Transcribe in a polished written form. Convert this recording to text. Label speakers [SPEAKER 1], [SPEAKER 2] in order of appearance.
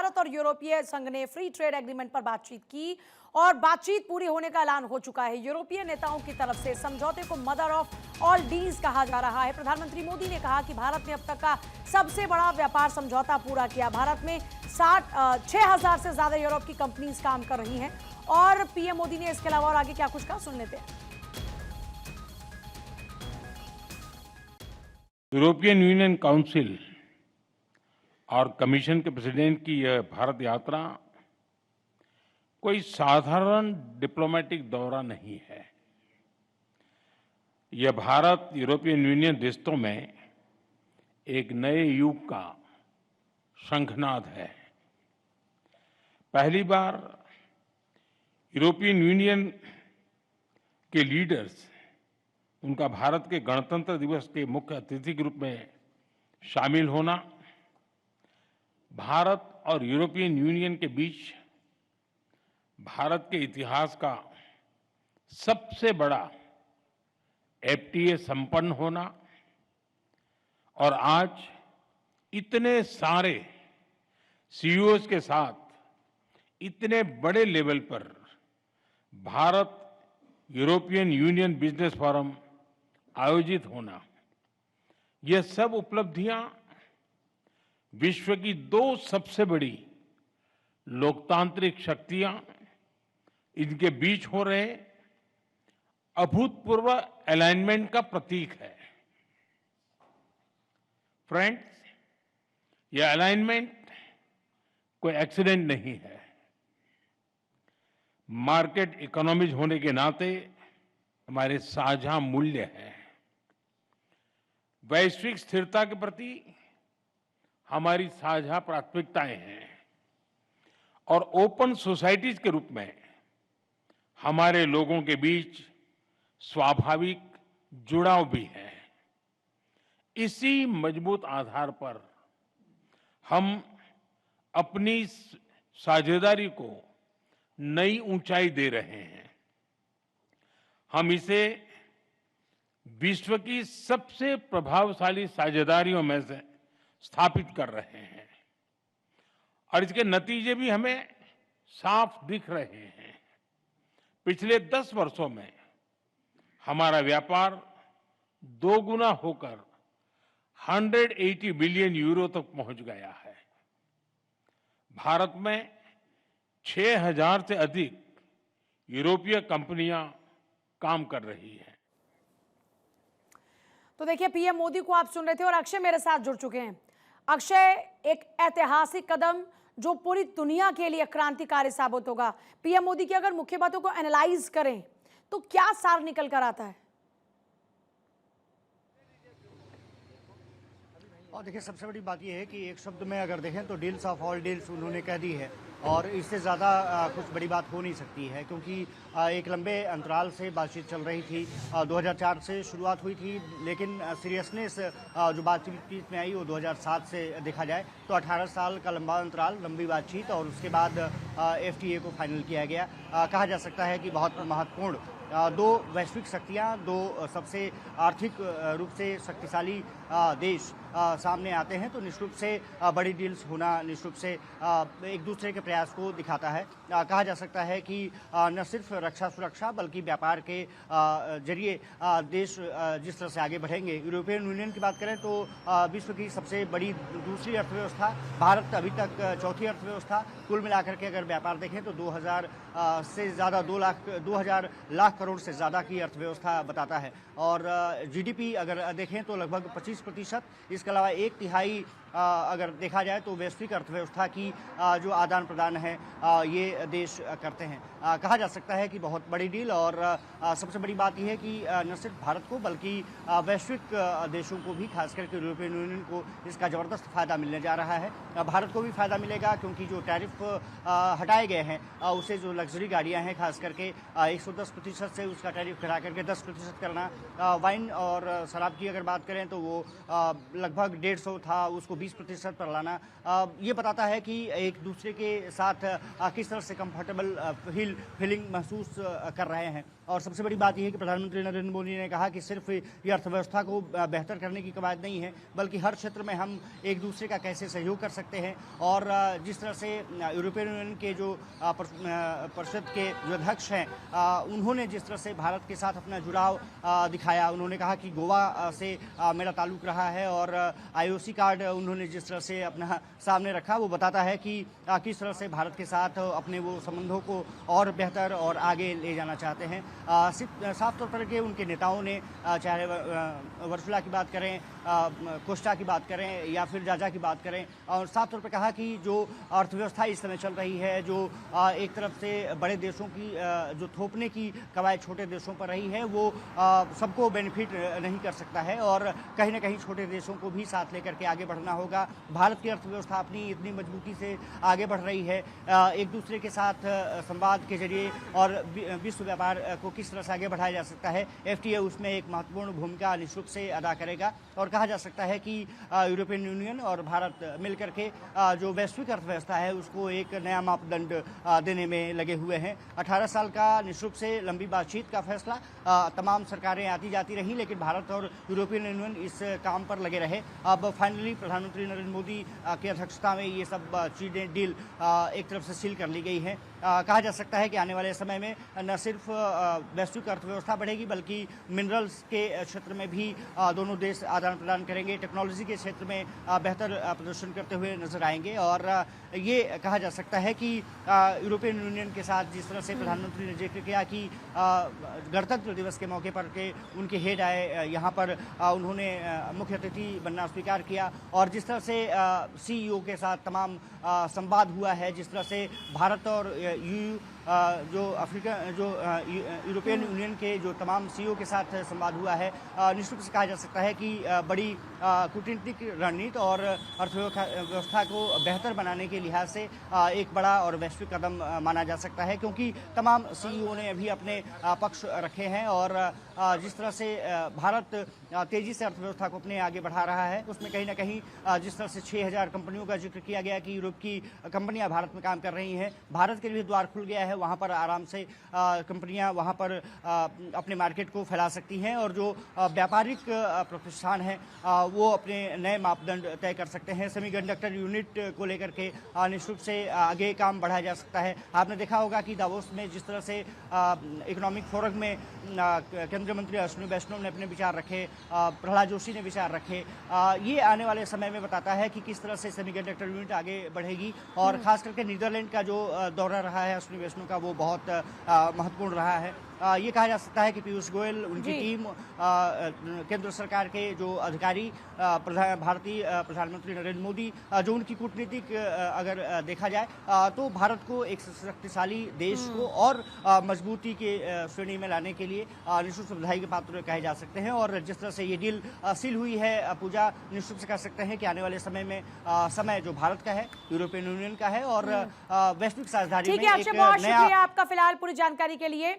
[SPEAKER 1] भारत और यूरोपीय संघ ने फ्री ट्रेड एग्रीमेंट पर बातचीत की और बातचीत पूरी होने का ऐलान हो चुका है। यूरोपीय नेताओं की तरफ से समझौते को मदर ऑफ ऑल डील्स कहा जा रहा है। प्रधानमंत्री मोदी ने कहा कि भारत ने अब तक का सबसे बड़ा व्यापार समझौता पूरा किया। भारत में 6,000 से ज्यादा यूरोप की कंपनीज काम कर रही हैं और पीएम मोदी ने इसके अलावा और आगे क्या कुछ कहा, सुन लेते हैं।
[SPEAKER 2] यूरोपियन यूनियन काउंसिल और कमीशन के प्रेसिडेंट की यह भारत यात्रा कोई साधारण डिप्लोमेटिक दौरा नहीं है। यह भारत यूरोपियन यूनियन रिश्तों में एक नए युग का शंखनाद है। पहली बार यूरोपियन यूनियन के लीडर्स उनका भारत के गणतंत्र दिवस के मुख्य अतिथि के रूप में शामिल होना, भारत और यूरोपियन यूनियन के बीच भारत के इतिहास का सबसे बड़ा एफटीए संपन्न होना और आज इतने सारे सीईओज के साथ इतने बड़े लेवल पर Bharat European union business forum आयोजित होना, यह सब उपलब्धियां विश्व की दो सबसे बड़ी लोकतांत्रिक शक्तियां इनके बीच हो रहे अभूतपूर्व अलाइनमेंट का प्रतीक है। फ्रेंड्स, यह अलाइनमेंट कोई एक्सीडेंट नहीं है। मार्केट इकोनॉमीज होने के नाते हमारे साझा मूल्य हैं। वैश्विक स्थिरता के प्रति हमारी साझा प्राथमिकताएं हैं और ओपन सोसाइटीज के रूप में हमारे लोगों के बीच स्वाभाविक जुड़ाव भी है। इसी मजबूत आधार पर हम अपनी साझेदारी को नई ऊंचाई दे रहे हैं। हम इसे विश्व की सबसे प्रभावशाली साझेदारियों में से स्थापित कर रहे हैं और इसके नतीजे भी हमें साफ दिख रहे हैं। पिछले 10 वर्षों में हमारा व्यापार 2 गुना होकर 180 बिलियन यूरो तक पहुंच गया है। भारत में 6,000 से अधिक यूरोपीय कंपनियां काम कर रही हैं।
[SPEAKER 1] तो देखिए, पीएम मोदी को आप सुन रहे थे और अक्षय मेरे साथ जुड़ चुके हैं। अक्षय, एक ऐतिहासिक कदम जो पूरी दुनिया के लिए क्रांतिकारी साबित होगा। पीएम मोदी की अगर मुख्य बातों को एनालाइज करें तो क्या सार निकल कर आता है?
[SPEAKER 3] और देखिए, सबसे बड़ी बात यह है कि एक शब्द में अगर देखें तो डील्स ऑफ ऑल डील्स उन्होंने कह दी है और इससे ज़्यादा कुछ बड़ी बात हो नहीं सकती है, क्योंकि एक लंबे अंतराल से बातचीत चल रही थी। 2004 से शुरुआत हुई थी, लेकिन सीरियसनेस जो बातचीत में आई वो 2007 से देखा जाए तो 18 साल का लंबा अंतराल, लंबी बातचीत और उसके बाद एफटीए को फाइनल किया गया। कहा जा सकता है कि बहुत महत्वपूर्ण दो वैश्विक शक्तियां, दो सबसे आर्थिक रूप से शक्तिशाली देश सामने आते हैं तो निश्चित रूप से बड़ी डील्स होना निश्चित रूप से एक दूसरे के प्रयास को दिखाता है। कहा जा सकता है कि न सिर्फ रक्षा सुरक्षा बल्कि व्यापार के जरिए देश जिस तरह से आगे बढ़ेंगे। यूरोपियन यूनियन की बात करें तो विश्व की सबसे बड़ी दूसरी अर्थव्यवस्था, भारत अभी तक चौथी अर्थव्यवस्था। कुल मिलाकर के अगर व्यापार देखें तो 2000 से ज़्यादा 2,000 लाख करोड़ से ज़्यादा की अर्थव्यवस्था बताता है और जीडीपी अगर देखें तो लगभग 25%। इसके अलावा 1/3 अगर देखा जाए तो वैश्विक अर्थव्यवस्था की जो आदान प्रदान है ये देश करते हैं। कहा जा सकता है कि बहुत बड़ी डील और सबसे बड़ी बात यह है कि न सिर्फ भारत को बल्कि वैश्विक देशों को भी, खास करके यूरोपियन यूनियन को इसका ज़बरदस्त फ़ायदा मिलने जा रहा है। भारत को भी फ़ायदा मिलेगा क्योंकि जो टैरिफ हटाए गए हैं उसे जो लग्जरी गाड़ियाँ हैं खास करके 110% से उसका टैरिफ घटा करके 10% करना। वाइन और शराब की अगर बात करें तो वो लगभग 150 था, उसको 20% पर लाना ये बताता है कि एक दूसरे के साथ किस तरह से कंफर्टेबल फीलिंग महसूस कर रहे हैं। और सबसे बड़ी बात यह है कि प्रधानमंत्री नरेंद्र मोदी ने कहा कि सिर्फ ये अर्थव्यवस्था को बेहतर करने की कवायद नहीं है, बल्कि हर क्षेत्र में हम एक दूसरे का कैसे सहयोग कर सकते हैं। और जिस तरह से यूरोपियन यूनियन के जो परिषद के जो अध्यक्ष हैं, उन्होंने जिस तरह से भारत के साथ अपना जुड़ाव दिखाया, उन्होंने कहा कि गोवा से मेरा ताल्लुक रहा है, और IOC कार्ड उन्होंने जिस तरह से अपना सामने रखा, वो बताता है कि किस तरह से भारत के साथ अपने वो संबंधों को और बेहतर और आगे ले जाना चाहते हैं। साफ तौर पर के उनके नेताओं ने, चाहे वर्सुला की बात करें, कोस्टा की बात करें या फिर जाजा की बात करें, और साफ तौर पर कहा कि जो अर्थव्यवस्था इस समय चल रही है, जो एक तरफ से बड़े देशों की जो थोपने की कवायद छोटे देशों पर रही है, वो सबको बेनिफिट नहीं कर सकता है, और कहीं ना कहीं छोटे देशों को भी साथ लेकर के आगे बढ़ना होगा। भारत की अर्थव्यवस्था अपनी इतनी मजबूती से आगे बढ़ रही है, एक दूसरे के साथ संवाद के जरिए, और विश्व व्यापार को किस तरह से आगे बढ़ाया जा सकता है, FTA उसमें एक महत्वपूर्ण भूमिका निश्चित रूप से अदा करेगा। और कहा जा सकता है कि यूरोपियन यूनियन और भारत मिलकर के जो वैश्विक अर्थव्यवस्था है उसको एक नया मापदंड देने में लगे हुए हैं। 18 साल का निश्चित रूप से लंबी बातचीत का फैसला, तमाम सरकारें आती जाती रहीं, लेकिन भारत और यूरोपियन यूनियन इस काम पर लगे रहे। अब फाइनली प्रधानमंत्री नरेंद्र मोदी की अध्यक्षता में ये सब चीजें डील एक तरफ से सील कर ली गई हैं। कहा जा सकता है कि आने वाले समय में न सिर्फ वैश्विक अर्थव्यवस्था बढ़ेगी, बल्कि मिनरल्स के क्षेत्र में भी दोनों देश आदान प्रदान करेंगे, टेक्नोलॉजी के क्षेत्र में बेहतर प्रदर्शन करते हुए नजर आएंगे। और ये कहा जा सकता है कि यूरोपियन यूनियन के साथ जिस तरह से प्रधानमंत्री ने जिक्र किया कि गणतंत्र दिवस के मौके पर के उनके हेड आए यहाँ पर, उन्होंने मुख्य अतिथि बनना स्वीकार किया, और जिस तरह से CEO के साथ तमाम संवाद हुआ है, जिस तरह से भारत और EU जो यूरोपियन यूनियन के जो तमाम CEO के साथ संवाद हुआ है, निश्चित रूप से कहा जा सकता है कि बड़ी कूटनीतिक रणनीति और अर्थव्यवस्था को बेहतर बनाने के लिहाज से एक बड़ा और वैश्विक कदम माना जा सकता है, क्योंकि तमाम CEO ने अभी अपने पक्ष रखे हैं। और जिस तरह से भारत तेजी से अर्थव्यवस्था को अपने आगे बढ़ा रहा है, उसमें कहीं ना कहीं जिस तरह से 6000 कंपनियों का जिक्र किया गया कि यूरोप की कंपनियां भारत में काम कर रही हैं, भारत के लिए द्वार खुल गया है। वहां पर आराम से कंपनियां वहां पर अपने मार्केट को फैला सकती हैं, और जो व्यापारिक प्रतिष्ठान हैं वो अपने नए मापदंड तय कर सकते हैं। सेमीकंडक्टर यूनिट को लेकर के निश्चित रूप से आगे काम बढ़ाया जा सकता है। आपने देखा होगा कि दावोस में जिस तरह से इकोनॉमिक फोरम में केंद्रीय मंत्री अश्विनी वैष्णव ने अपने विचार रखे, प्रहलाद जोशी ने विचार रखे, ये आने वाले समय में बताता है कि किस तरह से सेमीकंडक्टर यूनिट आगे बढ़ेगी। और खास करके नीदरलैंड का जो दौरा रहा है अश्विनी वैष्णव का, वो बहुत महत्वपूर्ण रहा है। ये कहा जा सकता है कि पीयूष गोयल, उनकी टीम, केंद्र सरकार के जो अधिकारी, भारतीय प्रधानमंत्री नरेंद्र मोदी, जो उनकी कूटनीतिक अगर देखा जाए तो भारत को एक शक्तिशाली देश को और मजबूती के श्रेणी में लाने के लिए निश्चित रूप से बधाई के पात्र कहे जा सकते हैं। और जिस तरह से ये डील सील हुई है, पूजा, निश्चित रूप से कह सकते हैं कि आने वाले समय में समय जो भारत का है, यूरोपियन यूनियन का है, और वैश्विक साझेदारी में एक
[SPEAKER 1] बहुत
[SPEAKER 3] नया।
[SPEAKER 1] शुक्रिया आपका फिलहाल पूरी जानकारी के लिए।